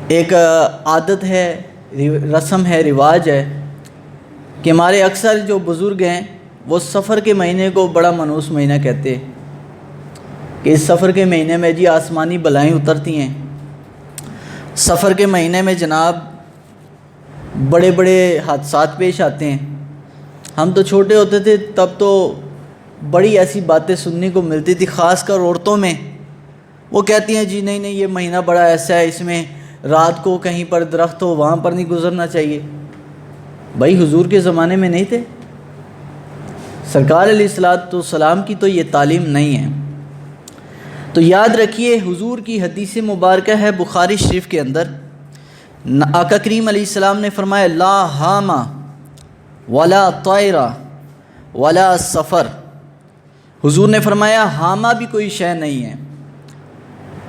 ایک عادت ہے، رسم ہے، رواج ہے کہ ہمارے اکثر جو بزرگ ہیں وہ سفر کے مہینے کو بڑا منحوس مہینہ کہتے ہیں کہ اس سفر کے مہینے میں جی آسمانی بلائیں اترتی ہیں، سفر کے مہینے میں جناب بڑے بڑے حادثات پیش آتے ہیں۔ ہم تو چھوٹے ہوتے تھے تب تو بڑی ایسی باتیں سننے کو ملتی تھی، خاص کر عورتوں میں۔ وہ کہتی ہیں جی نہیں یہ مہینہ بڑا ایسا ہے، اس میں رات کو کہیں پر درخت ہو وہاں پر نہیں گزرنا چاہیے۔ بھائی حضور کے زمانے میں نہیں تھے، سرکار علیہ السلام کی تو یہ تعلیم نہیں ہے۔ تو یاد رکھیے حضور کی حدیث مبارکہ ہے بخاری شریف کے اندر، آقا کریم علیہ السلام نے فرمایا لا حاما ولا طائرہ ولا سفر۔ حضور نے فرمایا حاما بھی کوئی شے نہیں ہے،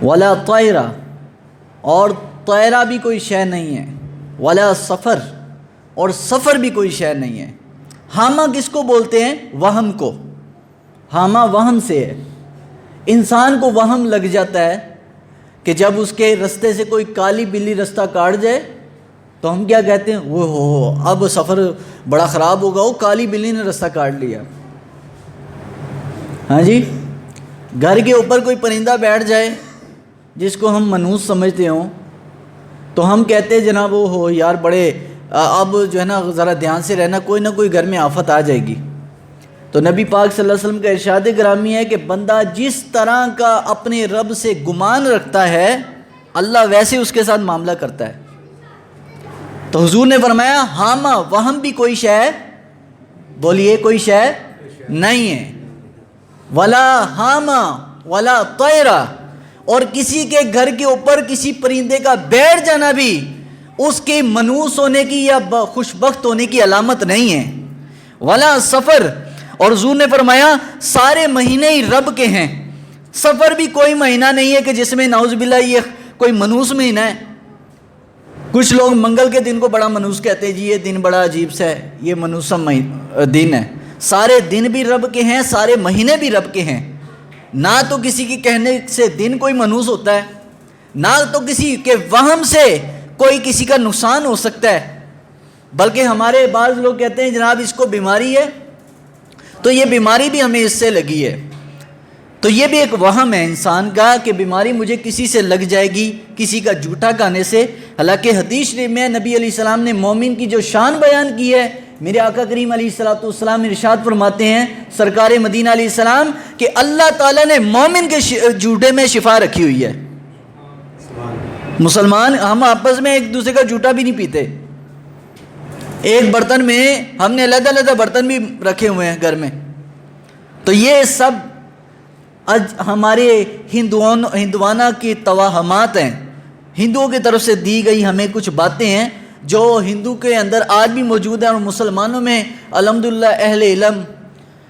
ولا طائرہ اور طائرہ بھی کوئی شے نہیں ہے، ولا سفر اور سفر بھی کوئی شے نہیں ہے۔ حاما کس کو بولتے ہیں؟ وہم کو۔ حاما وہم سے ہے، انسان کو وہم لگ جاتا ہے کہ جب اس کے رستے سے کوئی کالی بلی رستہ کاٹ جائے تو ہم کیا کہتے ہیں؟ وہ ہو اب سفر بڑا خراب ہوگا، وہ کالی بلی نے رستہ کاٹ لیا۔ ہاں جی، گھر کے اوپر کوئی پرندہ بیٹھ جائے جس کو ہم منحوس سمجھتے ہوں تو ہم کہتے ہیں جناب وہ ہو یار بڑے اب جو ہے نا ذرا دھیان سے رہنا، کوئی نہ کوئی گھر میں آفت آ جائے گی۔ تو نبی پاک صلی اللہ علیہ وسلم کا ارشاد گرامی ہے کہ بندہ جس طرح کا اپنے رب سے گمان رکھتا ہے اللہ ویسے اس کے ساتھ معاملہ کرتا ہے۔ تو حضور نے فرمایا حاما وہم بھی کوئی شے، بولیے کوئی شے نہیں ہے، ولا حاما ولا طائرہ، اور کسی کے گھر کے اوپر کسی پرندے کا بیٹھ جانا بھی اس کے منحوس ہونے کی یا خوش بخت ہونے کی علامت نہیں ہے، ولا سفر۔ اور حضور نے فرمایا سارے مہینے ہی رب کے ہیں، سفر بھی کوئی مہینہ نہیں ہے کہ جس میں نعوذ باللہ یہ کوئی منحوس مہینہ ہے۔ کچھ لوگ منگل کے دن کو بڑا منحوس کہتے ہیں، جی یہ دن بڑا عجیب سا ہے، یہ منحوس دن ہے۔ سارے دن بھی رب کے ہیں، سارے مہینے بھی رب کے ہیں۔ نہ تو کسی کے کہنے سے دن کوئی منحوس ہوتا ہے، نہ تو کسی کے وہم سے کوئی کسی کا نقصان ہو سکتا ہے، بلکہ ہمارے بعض لوگ کہتے ہیں جناب اس کو بیماری ہے تو یہ بیماری بھی ہمیں اس سے لگی ہے۔ تو یہ بھی ایک وہم ہے انسان کا کہ بیماری مجھے کسی سے لگ جائے گی، کسی کا جھوٹا کہنے سے۔ حالانکہ حدیث شریف میں نبی علیہ السلام نے مومن کی جو شان بیان کی ہے، میرے آقا کریم علیہ السلام ارشاد فرماتے ہیں سرکار مدینہ علیہ السلام کہ اللہ تعالیٰ نے مومن کے جھوٹے میں شفا رکھی ہوئی ہے۔ مسلمان ہم آپس میں ایک دوسرے کا جھوٹا بھی نہیں پیتے، ایک برتن میں ہم نے علیحدہ علیحدہ برتن بھی رکھے ہوئے ہیں گھر میں۔ تو یہ سب ہمارے ہندوانہ کی توہمات ہیں، ہندوؤں کی طرف سے دی گئی ہمیں کچھ باتیں ہیں جو ہندو کے اندر آج بھی موجود ہیں، اور مسلمانوں میں الحمدللہ اہل علم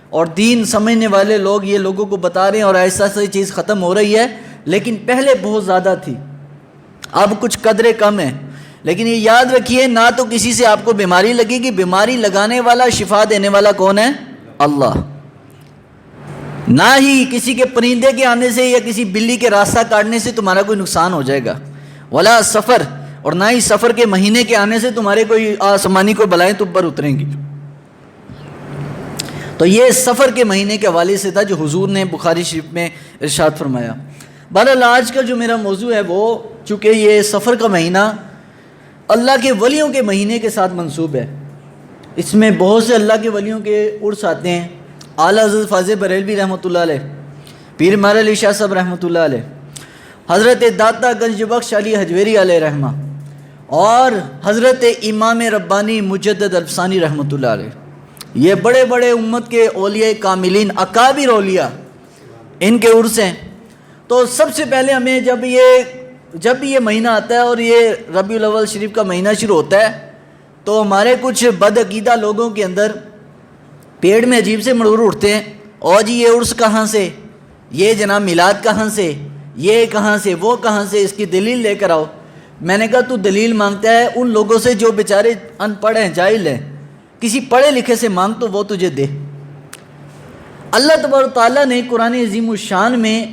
اور دین سمجھنے والے لوگ یہ لوگوں کو بتا رہے ہیں، اور ایسا ایسا چیز ختم ہو رہی ہے، لیکن پہلے بہت زیادہ تھی، اب کچھ قدرے کم ہیں۔ لیکن یہ یاد رکھیے نہ تو کسی سے آپ کو بیماری لگے گی، بیماری لگانے والا شفا دینے والا کون ہے؟ اللہ۔ نہ ہی کسی کے پرندے کے آنے سے یا کسی بلی کے راستہ کاٹنے سے تمہارا کوئی نقصان ہو جائے گا، ولا سفر، اور نہ ہی سفر کے مہینے کے آنے سے تمہارے کوئی آسمانی کوئی بلائیں تم پر اتریں گی۔ تو یہ سفر کے مہینے کے حوالے سے تھا جو حضور نے بخاری شریف میں ارشاد فرمایا۔ بہرحال آج کا جو میرا موضوع ہے وہ چونکہ یہ سفر کا مہینہ اللہ کے ولیوں کے مہینے کے ساتھ منسوب ہے، اس میں بہت سے اللہ کے ولیوں کے عرس آتے ہیں۔ اعلیٰ حضرت فاضل بریلوی رحمۃ اللہ علیہ، پیر مہر علی شاہ صاحب رحمۃ اللہ علیہ، حضرت داتا گنج بخش علی حجویری علیہ رحمہ، اور حضرت امام ربانی مجدد الفسانی رحمۃ اللہ علیہ، یہ بڑے بڑے امت کے اولیاء کاملین اکابر اولیاء، ان کے عرس ہیں۔ تو سب سے پہلے ہمیں جب بھی یہ مہینہ آتا ہے اور یہ ربیع الاول شریف کا مہینہ شروع ہوتا ہے تو ہمارے کچھ بدعقیدہ لوگوں کے اندر پیڑ میں عجیب سے مڑور اٹھتے ہیں، اور جی یہ عرس کہاں سے، یہ جناب میلاد کہاں سے، یہ کہاں سے، وہ کہاں سے، اس کی دلیل لے کر آؤ۔ میں نے کہا تو دلیل مانگتا ہے ان لوگوں سے جو بیچارے ان پڑھ ہیں، جاہل ہیں، کسی پڑھے لکھے سے مانگ تو وہ تجھے دے۔ اللہ تبارک و تعالیٰ نے قرآن عظیم الشان میں